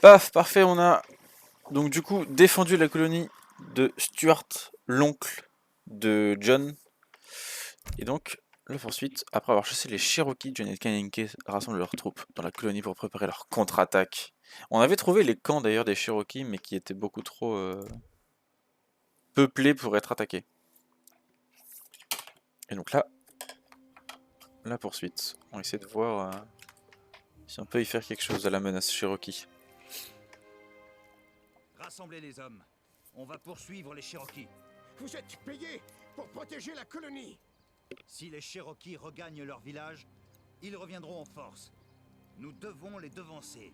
Paf, parfait, on a donc du coup défendu la colonie de Stuart, l'oncle de John. Et donc, la poursuite, après avoir chassé les Cherokees, John et Kaninke rassemblent leurs troupes dans la colonie pour préparer leur contre-attaque. On avait trouvé les camps d'ailleurs des Cherokees, mais qui étaient beaucoup trop peuplés pour être attaqués. Et donc là, la poursuite. On essaie de voir si on peut y faire quelque chose à la menace Cherokee. Rassemblez les hommes. On va poursuivre les Cherokees. Vous êtes payés pour protéger la colonie. Si les Cherokees regagnent leur village, ils reviendront en force. Nous devons les devancer.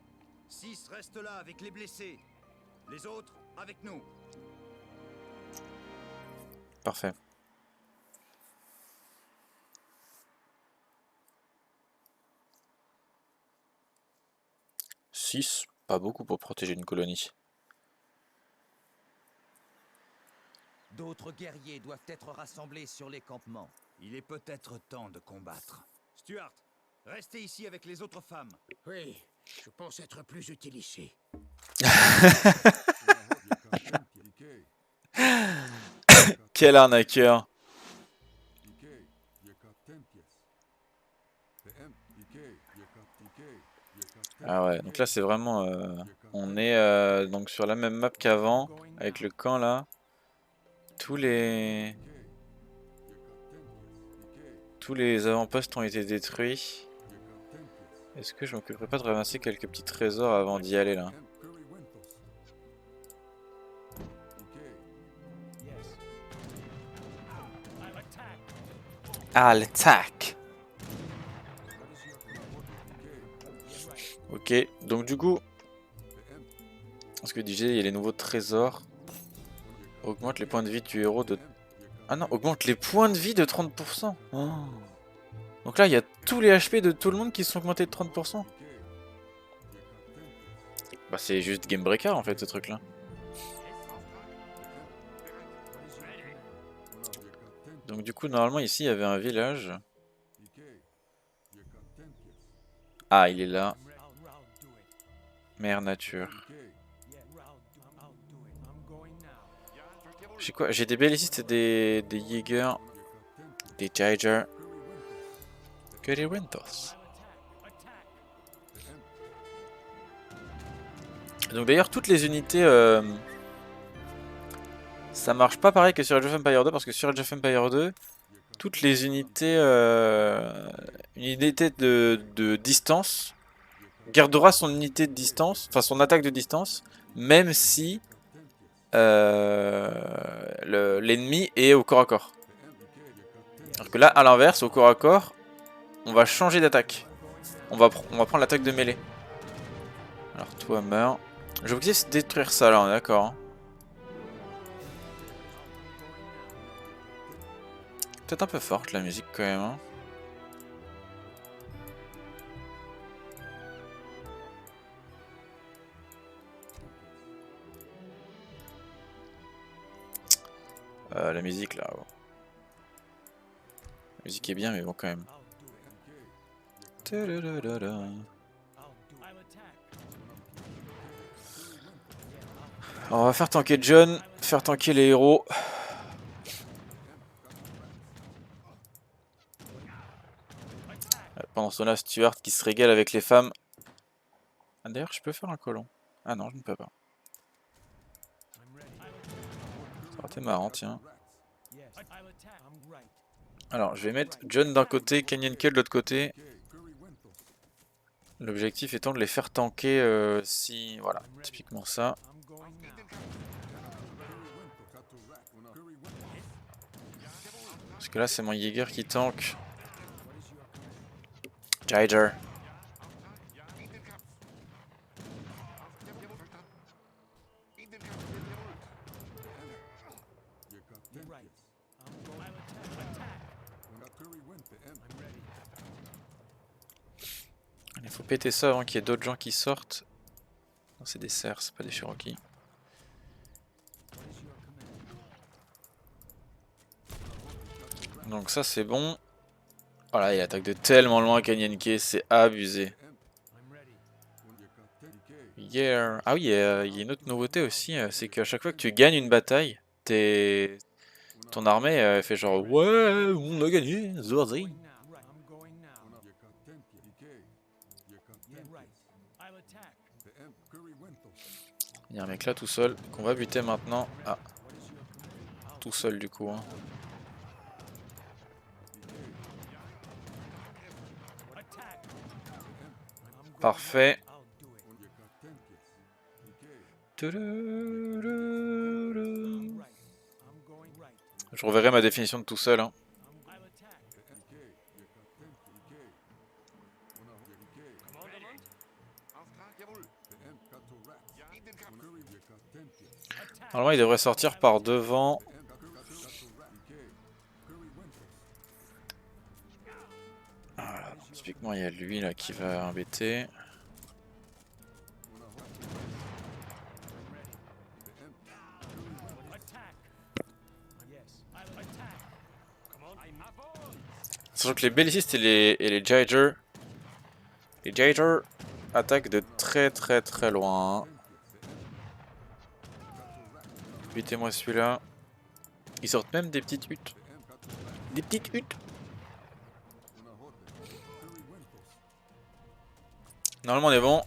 6 restent là avec les blessés. Les autres, avec nous. Parfait. Six, pas beaucoup pour protéger une colonie. D'autres guerriers doivent être rassemblés sur les campements. Il est peut-être temps de combattre. Stuart, restez ici avec les autres femmes. Oui, je pense être plus utile ici. Quel arnaqueur! Ah ouais, donc là c'est vraiment... on est donc sur la même map qu'avant, avec le camp là. Tous les avant-postes ont été détruits. Est-ce que je m'occuperai pas de ramasser quelques petits trésors avant d'y aller là? Ah, l'attaque! Ok, donc du coup... Ce que disait, il y a les nouveaux trésors. Augmente les points de vie du héros de... Ah non, augmente les points de vie de 30%. Oh. Donc là, il y a tous les HP de tout le monde qui sont augmentés de 30%. Bah c'est juste Game Breaker en fait ce truc là. Donc du coup normalement ici il y avait un village. Ah il est là. Mère nature. J'ai quoi? J'ai des bellicistes et des Jaeger. Des Jaeger. Que des Wentos. Donc d'ailleurs toutes les unités ça marche pas pareil que sur Age of Empires 2 parce que sur Age of Empires 2 toutes les unités une unité de distance gardera son unité de distance, enfin son attaque de distance, même si l'ennemi est au corps à corps. Alors que là à l'inverse, au corps à corps, on va changer d'attaque. On va prendre l'attaque de mêlée. Alors toi meurs. Je vais essayer de détruire ça là, on est d'accord. Hein. Peut-être un peu forte la musique quand même. Hein. La musique là. Oh. La musique est bien mais bon quand même. Alors, on va faire tanker John, faire tanker les héros. Pendant ce temps-là, Stuart qui se régale avec les femmes. Ah, d'ailleurs, je peux faire un colon. Ah non, je ne peux pas. Ça aurait été marrant, tiens. Alors, je vais mettre John d'un côté, Canyon Kill de l'autre côté. L'objectif étant de les faire tanker si... Voilà, typiquement ça. Parce que là, c'est mon Jaeger qui tank. Jaeger. Il faut péter ça avant qu'il y ait d'autres gens qui sortent. Non, c'est des cerfs, c'est pas des Cherokees. Donc ça c'est bon. Voilà, il attaque de tellement loin Kanyenke, c'est abusé. Yeah. Ah oui, il y a une autre nouveauté aussi, c'est qu'à chaque fois que tu gagnes une bataille, ton armée fait genre ouais, on a gagné, Zorzi. Il y a un mec là tout seul qu'on va buter maintenant. Ah, tout seul du coup. Hein. Parfait. Je reverrai ma définition de tout seul. Hein. Normalement, il devrait sortir par devant. Voilà, typiquement, il y a lui là qui va embêter. Sachant que les bellicistes et les Jaeger attaquent de très loin. Hein. Évitez-moi celui-là. Ils sortent même des petites huttes. Des petites huttes. Normalement on est bon.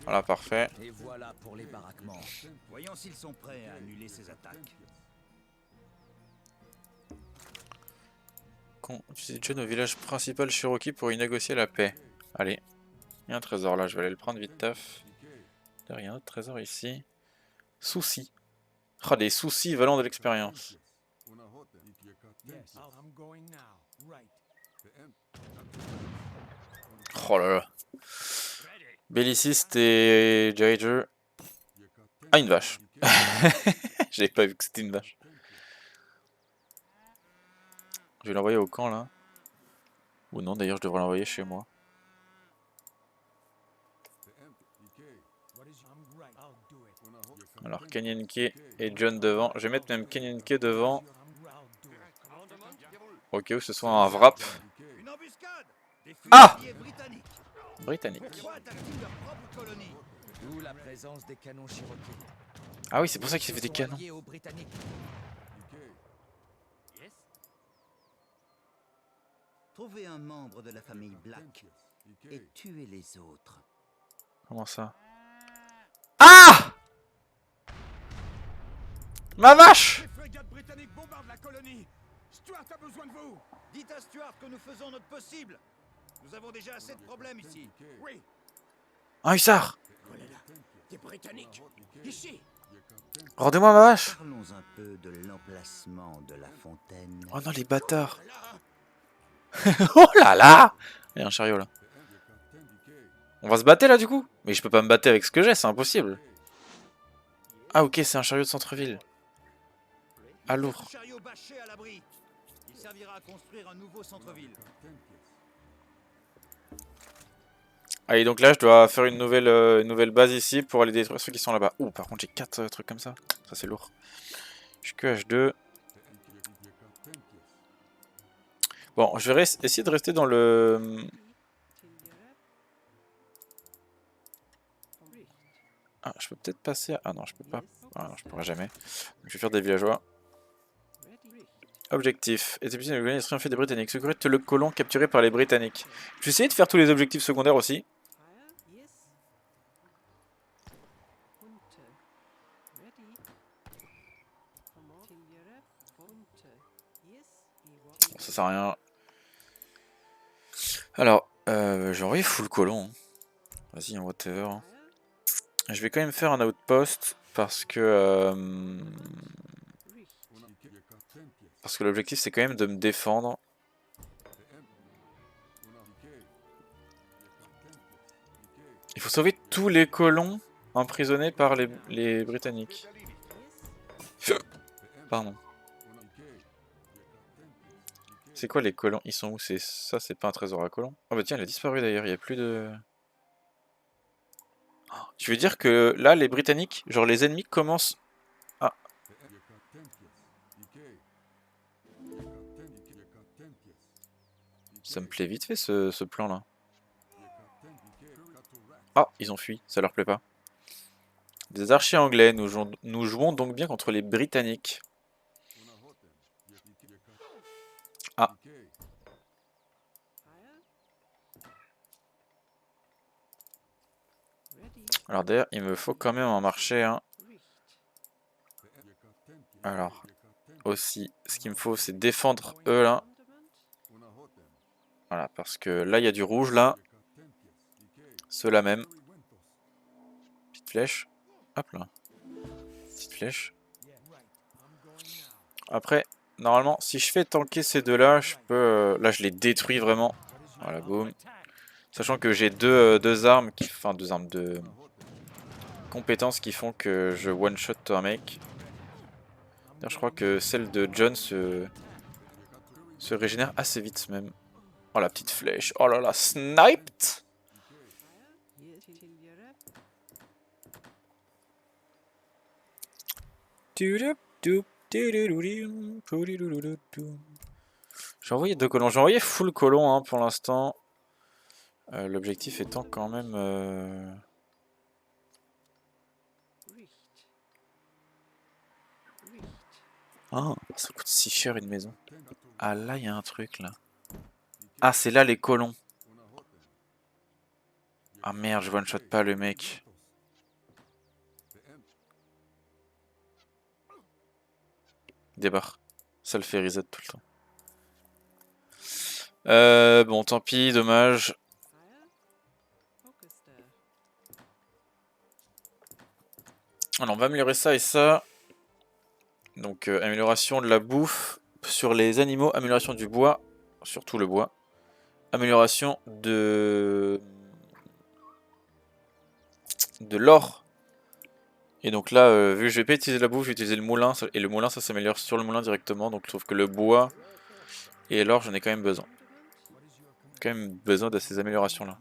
Voilà, parfait. Et voilà pour les baraquements. Voyons s'ils sont prêts à annuler ces attaques. Utilisez John au village principal Cherokee pour y négocier la paix. Allez. Il y a un trésor là, je vais aller le prendre vite taf. D'ailleurs, il y a un autre trésor ici. Soucis. Ah, des soucis valant de l'expérience. Oh là là. Belliciste et Jaeger. Ah, une vache. J'avais pas vu que c'était une vache. Je vais l'envoyer au camp là. Ou non, d'ailleurs, je devrais l'envoyer chez moi. Alors, Kenyenke et John devant. Je vais mettre même Kenyenke devant. Ok, où ce soit un wrap. Ah! Britannique. Ah oui, c'est pour ça qu'il fait des canons. Trouvez un membre de la famille Black et tuez les autres. Comment ça? Ah! Ma vache! Les frégates britanniques bombardent la colonie. Stuart a besoin de vous. Dites à Stuart que nous faisons notre possible. Nous avons déjà assez de problèmes ici. Oui. Un hussard! Oh là là. Des Britanniques. Ici. Rendez-moi ma vache! Parlons un peu de l'emplacement de la fontaine. Oh non, les bâtards! Là. Oh là là! Il y a un chariot là. On va se battre là du coup? Mais je peux pas me battre avec ce que j'ai, c'est impossible. Ah ok, c'est un chariot de centre-ville. Ah lourd. Chariot bâché à l'abri. Il servira à construire un nouveau centre-ville. Allez, donc là je dois faire une nouvelle base ici pour aller détruire ceux qui sont là-bas. Ouh, par contre j'ai 4 trucs comme ça. Ça c'est lourd. Je suis que H2. Bon, je vais essayer de rester dans le... Ah, je peux peut-être passer... Ah non, je peux pas. Ah non, je pourrai jamais. Donc, je vais faire des villageois. Objectif. Établir une colonie triomphée des Britanniques. Secourir le colon capturé par les Britanniques. Je vais essayer de faire tous les objectifs secondaires aussi. Bon, ça sert à rien. Alors, j'ai envoyé full colon. Vas-y, whatever. Je vais quand même faire un outpost parce que l'objectif c'est quand même de me défendre. Il faut sauver tous les colons emprisonnés par les Britanniques. Pardon. C'est quoi les colons? Ils sont où? Ça, c'est pas un trésor à colons. Oh bah tiens, il a disparu d'ailleurs, il n'y a plus de... Oh, tu veux dire que là, les Britanniques, genre les ennemis commencent... Ah. Ça me plaît vite fait ce plan là. Ah, ils ont fui, ça leur plaît pas. Des archers anglais, nous jouons donc bien contre les Britanniques. Ah, alors d'ailleurs, il me faut quand même un marché, hein. Alors, aussi, ce qu'il me faut, c'est défendre eux, là. Voilà, parce que là, il y a du rouge, là. Ceux-là même. Petite flèche. Hop là. Petite flèche. Après, normalement, si je fais tanker ces deux-là, je peux... là, je les détruis vraiment. Voilà, boum. Sachant que j'ai deux armes, enfin deux armes, deux compétences qui font que je one-shot un mec. D'ailleurs, je crois que celle de John se régénère assez vite même. Oh la petite flèche. Oh là là, sniped! J'ai envoyé 2 colons. J'ai envoyé full colon hein, pour l'instant. L'objectif étant quand même... Oh, ça coûte si cher une maison. Ah là, il y a un truc là. Ah, c'est là les colons. Ah merde, je one-shot pas le mec. Débarre. Ça le fait reset tout le temps. Bon, tant pis, dommage. Alors, on va améliorer ça et ça. Donc, amélioration de la bouffe sur les animaux, amélioration du bois, surtout le bois. Amélioration de l'or. Et donc là, vu que je vais pas utiliser la bouffe, je vais utiliser le moulin. Et le moulin, ça s'améliore sur le moulin directement. Donc je trouve que le bois et l'or, j'en ai quand même besoin. Quand même besoin de ces améliorations là.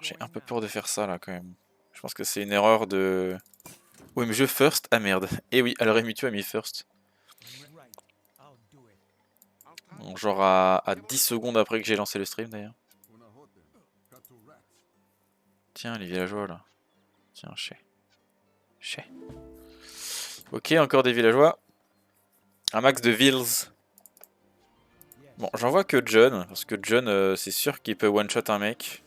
J'ai un peu peur de faire ça là quand même. Je pense que c'est une erreur de... Oui mais je first, ah merde. Et oui, alors Emitu a mis first. Bon, genre à 10 secondes après que j'ai lancé le stream d'ailleurs. Tiens les villageois là. Tiens, chez. Ok, encore des villageois. Un max de villes. Bon, j'en vois que John, parce que John, c'est sûr qu'il peut one-shot un mec.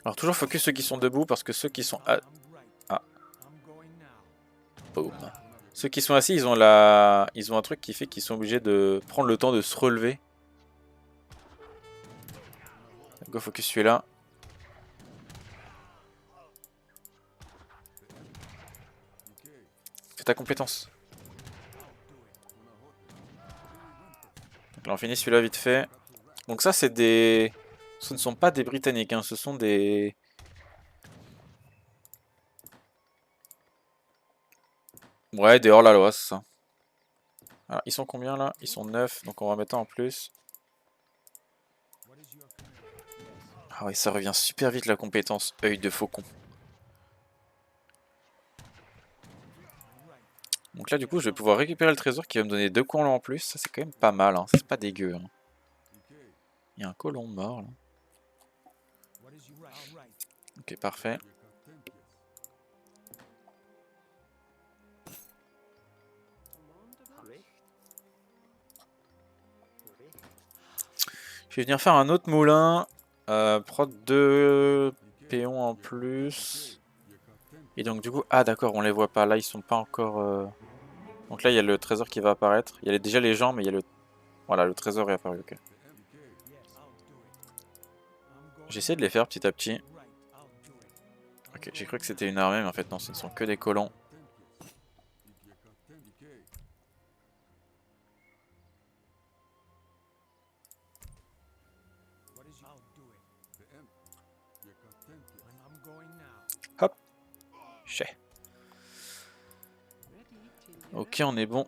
Alors toujours focus ceux qui sont debout, parce que ceux qui sont... Ah. Boom. Ceux qui sont assis, ils ont un truc qui fait qu'ils sont obligés de prendre le temps de se relever. Go focus celui-là. C'est ta compétence. Donc là on finit celui-là vite fait. Donc ça c'est des... Ce ne sont pas des Britanniques, hein, ce sont des... Ouais, des hors-la-loi, c'est ça. Alors, ils sont combien là? Ils sont 9, donc on va mettre un en plus. Ah ouais, ça revient super vite la compétence œil de faucon. Donc là du coup je vais pouvoir récupérer le trésor qui va me donner 2 colons en plus. Ça c'est quand même pas mal, hein. C'est pas dégueu. Hein. Il y a un colon mort là. Ok, parfait. Je vais venir faire un autre moulin. Prod 2 péons en plus. Et donc du coup... Ah d'accord, on les voit pas. Là ils sont pas encore... Donc là il y a le trésor qui va apparaître. Il y a déjà les gens mais il y a le... Voilà, le trésor est apparu, ok. J'essaie de les faire petit à petit. Ok, j'ai cru que c'était une armée mais en fait non, ce ne sont que des colons. Hop. Chez. Ok, on est bon.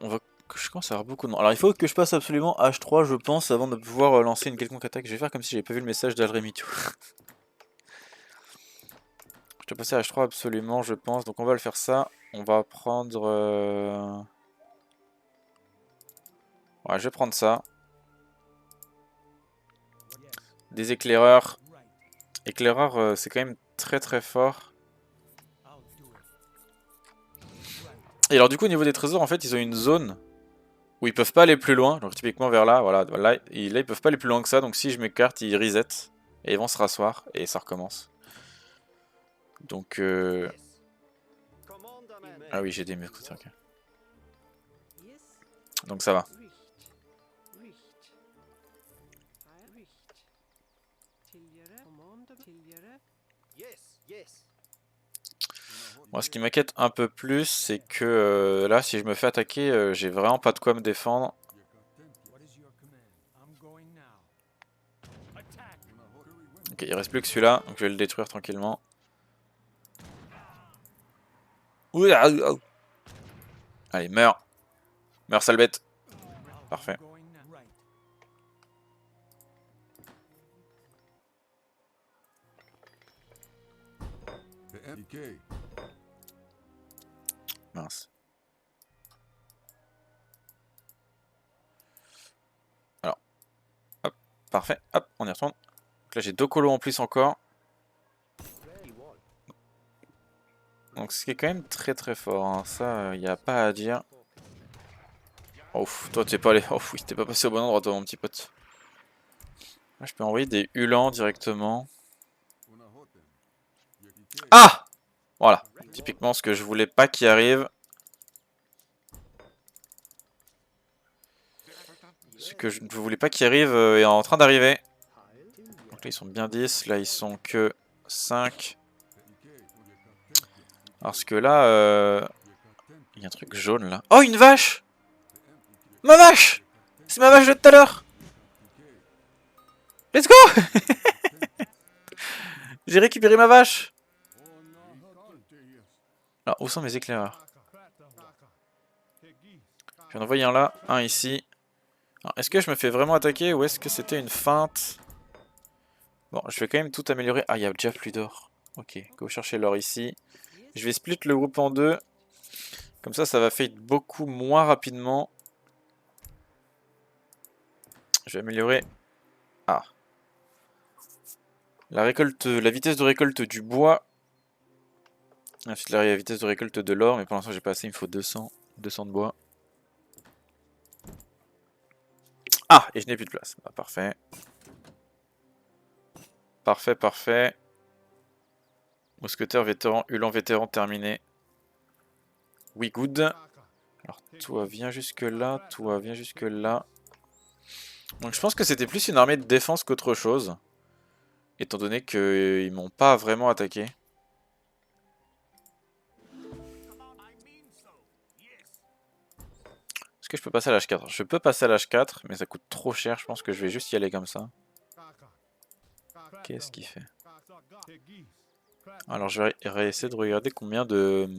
Je commence à avoir beaucoup de monde. Alors il faut que je passe absolument H3 je pense avant de pouvoir lancer une quelconque attaque. Je vais faire comme si j'avais pas vu le message d'Alremitu. Je dois passer H3 absolument je pense. Donc on va le faire ça. On va prendre... Ouais, je vais prendre ça. Des éclaireurs. Éclaireurs, c'est quand même très très fort. Et alors du coup au niveau des trésors, en fait, ils ont une zone où ils peuvent pas aller plus loin. Donc typiquement vers là, voilà, là ils peuvent pas aller plus loin que ça. Donc si je m'écarte, ils reset. Et ils vont se rasseoir et ça recommence. Donc ah oui, j'ai des murs, ok. Donc ça va. Moi, ce qui m'inquiète un peu plus, c'est que là, si je me fais attaquer, j'ai vraiment pas de quoi me défendre. Ok, il reste plus que celui-là, donc je vais le détruire tranquillement. Allez, meurs. Meurs, sale bête. Parfait. Mince. Alors, hop, parfait. Hop, on y retourne. Donc là, j'ai 2 colos en plus encore. Donc ce qui est quand même très très fort, hein. Ça, il n'y a pas à dire. Oh, toi, t'es pas allé. Oh, oui, t'es pas passé au bon endroit, toi, mon petit pote. Là, je peux envoyer des hulans directement. Ah! Voilà, typiquement ce que je voulais pas qu'il arrive. Ce que je ne voulais pas qu'il arrive est en train d'arriver. Donc là, ils sont bien 10. Là, ils sont que 5. Parce que là, il y a un truc jaune là. Oh, une vache! Ma vache! C'est ma vache de tout à l'heure! Let's go! J'ai récupéré ma vache! Alors, où sont mes éclaireurs? Je vais en envoyer un là, un ici. Est-ce que je me fais vraiment attaquer ou est-ce que c'était une feinte? Bon, je vais quand même tout améliorer. Ah, il y a déjà plus d'or. Ok, go chercher l'or ici. Je vais split le groupe en deux. Comme ça va fade beaucoup moins rapidement. Je vais améliorer. Ah. La vitesse de récolte du bois. Ensuite, la vitesse de récolte de l'or. Mais pour l'instant, j'ai pas assez. Il me faut 200 de bois. Ah, et je n'ai plus de place. Bah, parfait. Parfait, parfait. Mousquetaire vétéran, Hulan vétéran terminé. Oui, good. Alors, toi, viens jusque là. Toi, viens jusque là. Donc, je pense que c'était plus une armée de défense qu'autre chose. Étant donné qu'ils m'ont pas vraiment attaqué. Est-ce que je peux passer à l'H4? Je peux passer à l'H4, mais ça coûte trop cher. Je pense que je vais juste y aller comme ça. Qu'est-ce qu'il fait? Alors, je vais essayer de regarder combien de...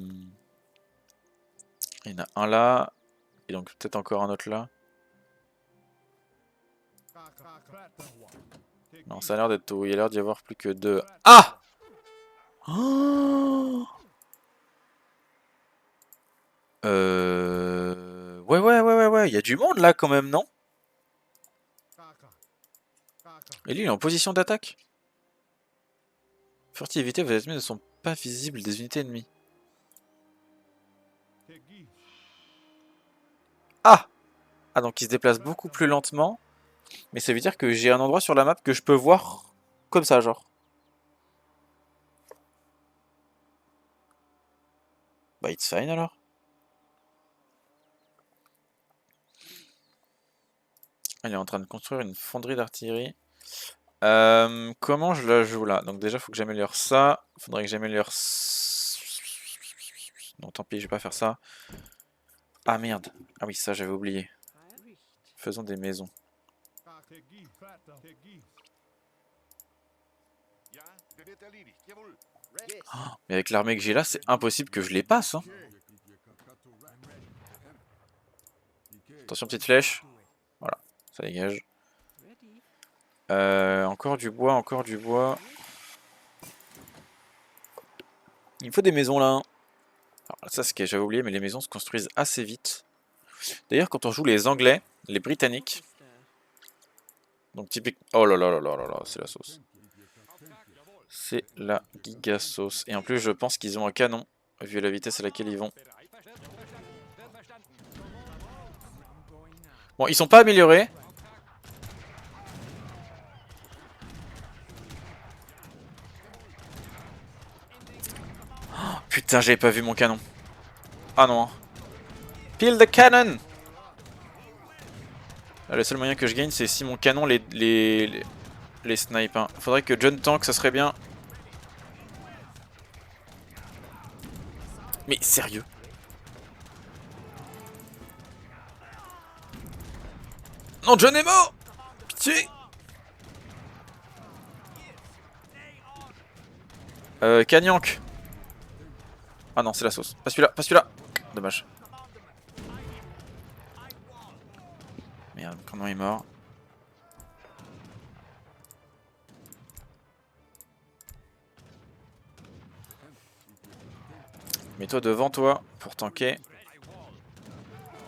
Il y en a un là. Et donc peut-être encore un autre là. Non, ça a l'air d'être tout. Il y a l'air d'y avoir plus que 2. Ah! Oh, ouais. Il y a du monde là quand même, non? Et lui, il est en position d'attaque. Furtivité, vos ennemis ne sont pas visibles des unités ennemies. Ah! Ah, donc il se déplace beaucoup plus lentement. Mais ça veut dire que j'ai un endroit sur la map que je peux voir comme ça, genre. Bah, it's fine alors. Elle est en train de construire une fonderie d'artillerie. Comment je la joue là? Donc déjà, il faut que j'améliore ça. Il faudrait que j'améliore... Non, tant pis, je vais pas faire ça. Ah merde. Ah oui, ça, j'avais oublié. Faisons des maisons. Oh, mais avec l'armée que j'ai là, c'est impossible que je les passe. Hein. Attention, petite flèche. Voilà, ça dégage. Encore du bois, encore du bois. Il me faut des maisons là. Alors, ça, c'est ce que j'avais oublié, mais les maisons se construisent assez vite. D'ailleurs, quand on joue les Anglais, les Britanniques, Donc typique... Oh là là là là là là, c'est la sauce. C'est la giga sauce. Et en plus, je pense qu'ils ont un canon, vu la vitesse à laquelle ils vont. Bon, ils sont pas améliorés. Oh, putain, j'avais pas vu mon canon. Ah non. Pile the cannon! Là, le seul moyen que je gagne, c'est si mon canon les snipe. Hein. Faudrait que John tank, ça serait bien. Mais sérieux? Non, John est mort! Pitié! Kanyank. Ah non, c'est la sauce. Pas celui-là, pas celui-là. Dommage. Merde, comment il est mort? Mets-toi devant toi pour tanker.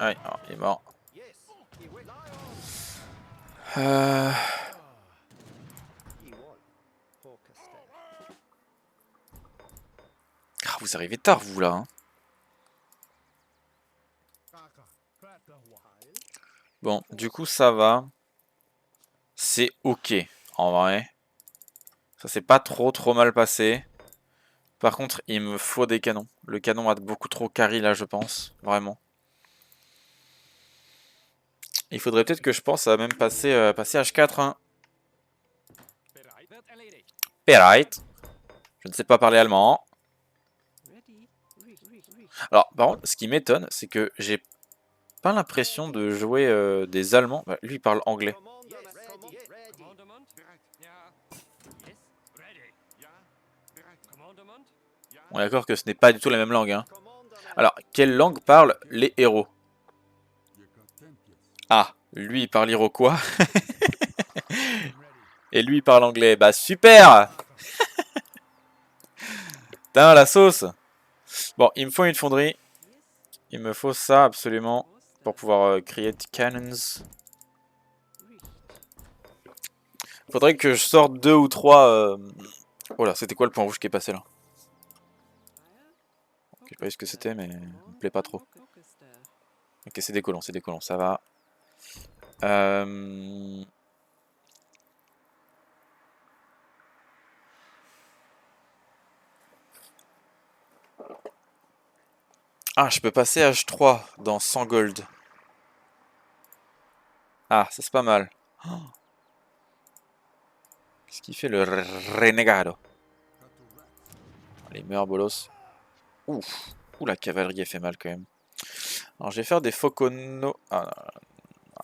Ouais, alors, il est mort. Ah, vous arrivez tard, vous, là. Hein. Bon, du coup, ça va. C'est ok, en vrai. Ça s'est pas trop mal passé. Par contre, il me faut des canons. Le canon a beaucoup trop carry, là, je pense. Vraiment. Il faudrait peut-être que je pense à même passer H4. Hein. Bereit. Je ne sais pas parler allemand. Alors, par contre, ce qui m'étonne, c'est que j'ai pas l'impression de jouer des Allemands. Bah, lui, il parle anglais. On est d'accord que ce n'est pas du tout la même langue. Hein. Alors, quelle langue parlent les héros? Ah, lui, il parle iroquois. Et lui, il parle anglais. Bah, super. Putain, la sauce. Bon, il me faut une fonderie. Il me faut ça, absolument. Pour pouvoir create cannons. Faudrait que je sorte 2 ou 3... Oh là, c'était quoi le point rouge qui est passé là? Je sais pas ce que c'était, mais il me plaît pas trop. Ok, c'est des colons, ça va. Ah, je peux passer H3 dans 100 gold. Ah, ça c'est pas mal. Oh. Qu'est-ce qu'il fait le renegado? Allez, meurs, bolos. Ouf. Ouh, la cavalerie elle fait mal quand même. Alors, je vais faire des Focono. Ah,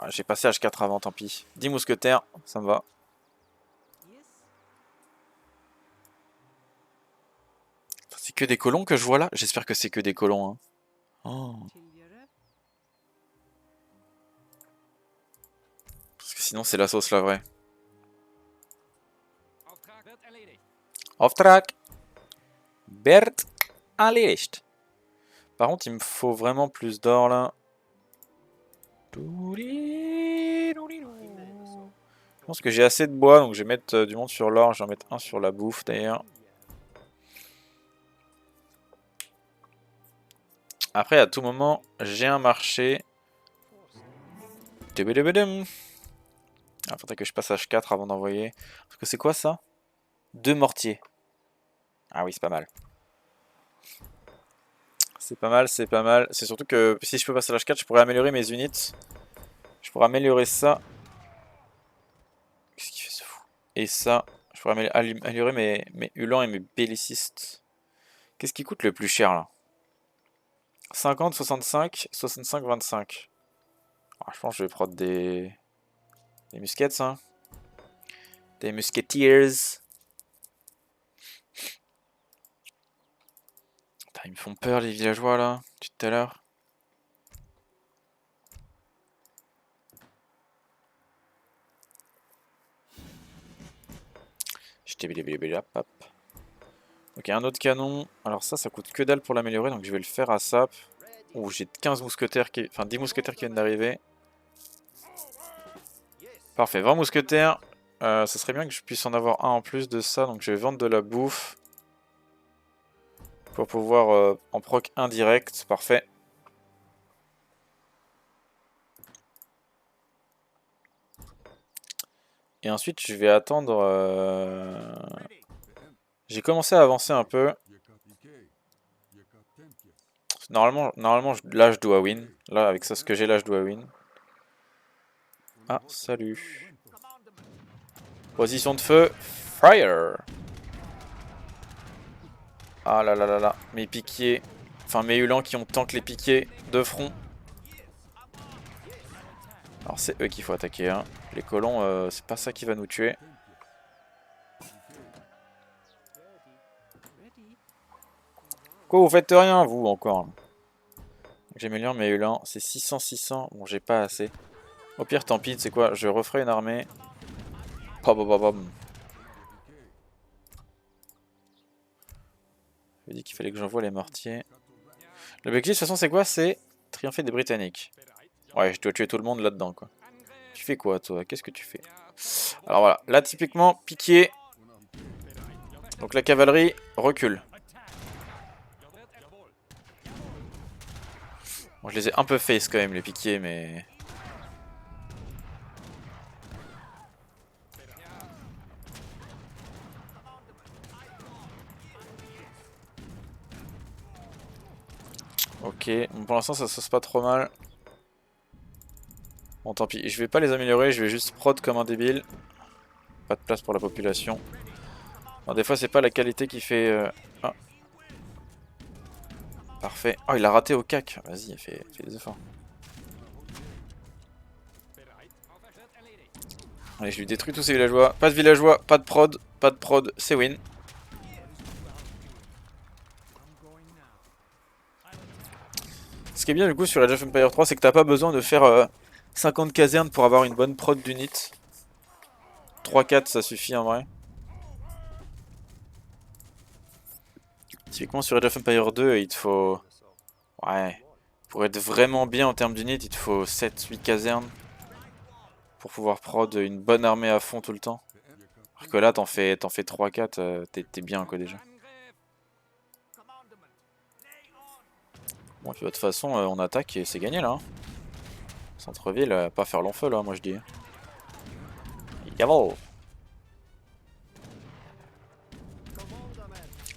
j'ai passé H4 avant, tant pis. 10 mousquetaires, ça me va. C'est que des colons que je vois là? J'espère que c'est que des colons. Hein. Oh. Parce que sinon, c'est la sauce la vraie. Auftrag. Bert erledigt. Par contre, il me faut vraiment plus d'or là. Je pense que j'ai assez de bois, donc je vais mettre du monde sur l'or. Je vais en mettre un sur la bouffe d'ailleurs. Après, à tout moment, j'ai un marché. Ah, faudrait que je passe H4 avant d'envoyer. Parce que c'est quoi ça? 2 mortiers. Ah oui, c'est pas mal. C'est pas mal, c'est pas mal. C'est surtout que si je peux passer à l'H4, je pourrais améliorer mes unités. Je pourrais améliorer ça. Qu'est-ce qu'il fait ce fou? Et ça, je pourrais améliorer mes hulans et mes bellicistes. Qu'est-ce qui coûte le plus cher là? 50, 65, 65, 25. Ah, je pense que je vais prendre des muskets, hein. Des musketeers. Putain, ils me font peur les villageois là, tout à l'heure. Ok, un autre canon. Alors ça coûte que dalle pour l'améliorer, donc je vais le faire à sap. Ouh, j'ai 15 mousquetaires qui... Enfin, 10 mousquetaires qui viennent d'arriver. Parfait, 20 mousquetaires. Ça serait bien que je puisse en avoir un en plus de ça, donc je vais vendre de la bouffe. Pour pouvoir en proc indirect, parfait. Et ensuite je vais attendre... J'ai commencé à avancer un peu. Normalement là je dois win. Là avec ça ce que j'ai là je dois win. Ah salut. Position de feu. Fire. Ah là là là là. Mes piquiers. Enfin mes hulans qui ont tank les piquiers de front. Alors c'est eux qu'il faut attaquer. Hein. Les colons c'est pas ça qui va nous tuer. Quoi vous faites rien vous encore. J'améliore mes hulans. C'est 600-600. Bon j'ai pas assez. Au pire tant pis c'est quoi. Je referai une armée. Pom pom pom. Je dit qu'il fallait que j'envoie les mortiers. L'objectif de toute façon c'est quoi? C'est triompher des Britanniques. Ouais je dois tuer tout le monde là-dedans quoi. Tu fais quoi toi? Qu'est-ce que tu fais? Alors voilà, là typiquement piqué. Donc la cavalerie recule. Bon je les ai un peu face quand même les piquiers mais... Ok, bon, pour l'instant ça se passe pas trop mal. Bon tant pis, je vais pas les améliorer, je vais juste prod comme un débile. Pas de place pour la population. Alors, des fois c'est pas la qualité qui fait... Ah. Parfait. Oh il a raté au cac, vas-y fais des efforts. Allez je lui détruis tous ces villageois. Pas de villageois, pas de prod, c'est win. Ce qui est bien du coup sur Age of Empires 3 c'est que t'as pas besoin de faire 50 casernes pour avoir une bonne prod d'unit. 3-4 ça suffit en vrai. Typiquement sur Age of Empires 2 il te faut... Ouais. Pour être vraiment bien en termes d'unit il te faut 7-8 casernes. Pour pouvoir prod une bonne armée à fond tout le temps. Alors que là t'en fais 3-4 t'es bien quoi déjà. Bon puis de toute façon on attaque et c'est gagné là. Hein. Centre-ville, pas faire long feu là moi je dis. Yavo.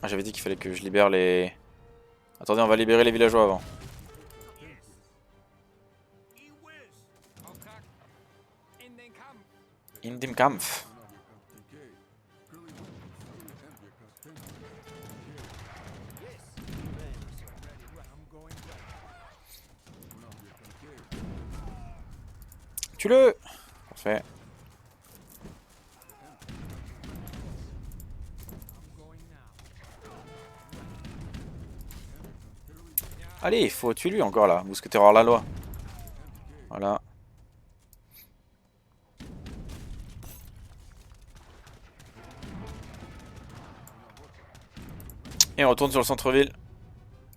Ah j'avais dit qu'il fallait que je libère les... Attendez on va libérer les villageois avant. In dem Kampf. Tue-le. Parfait. Allez, il faut tuer lui encore là, mousquetaire hors la loi. Voilà. Et on retourne sur le centre-ville.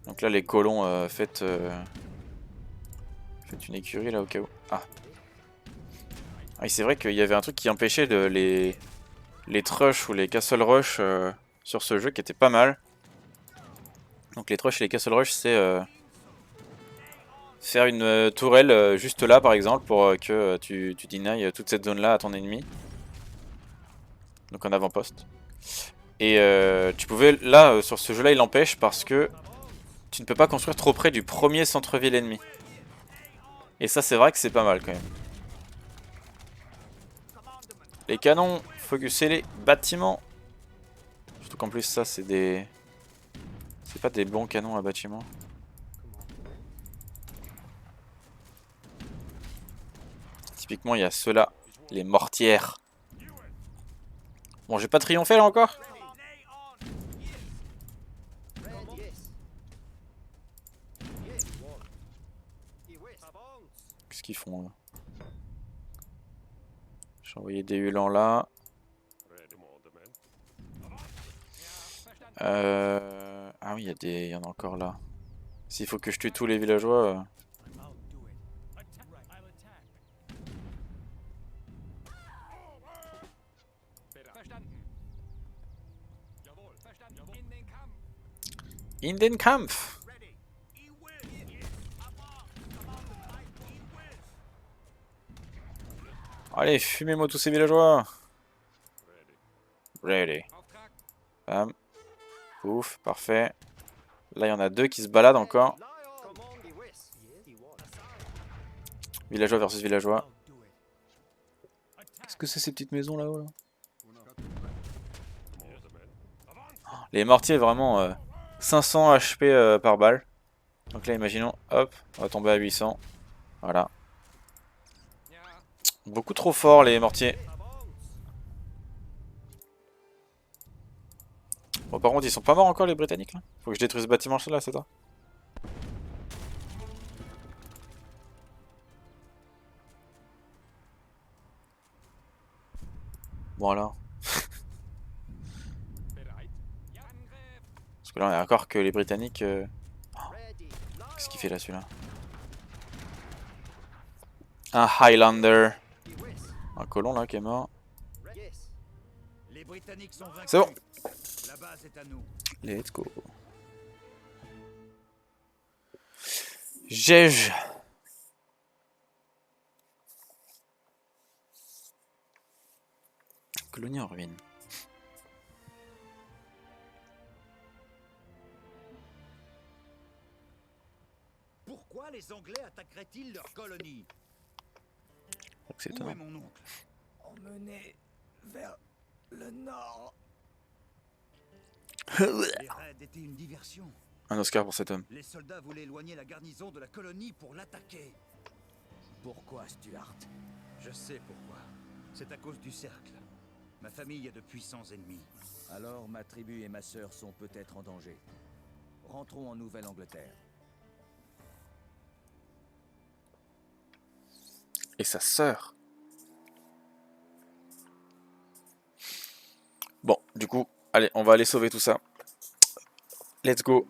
Donc là les colons faites une écurie là au cas où. Ah. Ah oui c'est vrai qu'il y avait un truc qui empêchait les trush ou les castle rush sur ce jeu qui était pas mal. Donc les trush et les castle rush c'est faire une tourelle juste là par exemple pour que tu deny toute cette zone là à ton ennemi. Donc en avant-poste. Et tu pouvais, là sur ce jeu là il empêche parce que tu ne peux pas construire trop près du premier centre-ville ennemi. Et ça c'est vrai que c'est pas mal quand même. Les canons, focuser les bâtiments. Surtout qu'en plus ça c'est des... C'est pas des bons canons à bâtiment. Typiquement il y a ceux-là, les mortières. Bon j'ai pas triomphé là encore. Qu'est-ce qu'ils font là? J'ai envoyé des hulans là. Ah oui il y en a encore là. S'il faut que je tue tous les villageois... In den Kampf. Allez, fumez-moi tous ces villageois. Ready. Bam. Pouf, parfait. Là, il y en a 2 qui se baladent encore. Villageois versus villageois. Qu'est-ce que c'est ces petites maisons là-haut là? Les mortiers, vraiment 500 HP par balle. Donc là, imaginons, hop, on va tomber à 800. Voilà. Beaucoup trop fort les mortiers. Bon, par contre, ils sont pas morts encore les Britanniques là. Faut que je détruise ce bâtiment là, c'est ça? Voilà. Parce que là, on a encore que les Britanniques. Qu'est-ce qu'il fait là celui-là? Un Highlander. Un colon là qui est mort. Les Britanniques sont vaincus. C'est bon. La base est à nous. Let's go. Gège. Colonie en ruine. Pourquoi les Anglais attaqueraient-ils leur colonie? C'est Où étonnant. est mon oncle? Emmené vers le nord. Les raids étaient une diversion. Un Oscar pour cet homme. Les soldats voulaient éloigner la garnison de la colonie pour l'attaquer. Pourquoi, Stuart? Je sais pourquoi. C'est à cause du cercle. Ma famille a de puissants ennemis. Alors ma tribu et ma sœur sont peut-être en danger. Rentrons en Nouvelle-Angleterre. Et sa sœur. Bon, du coup, allez, on va aller sauver tout ça. Let's go.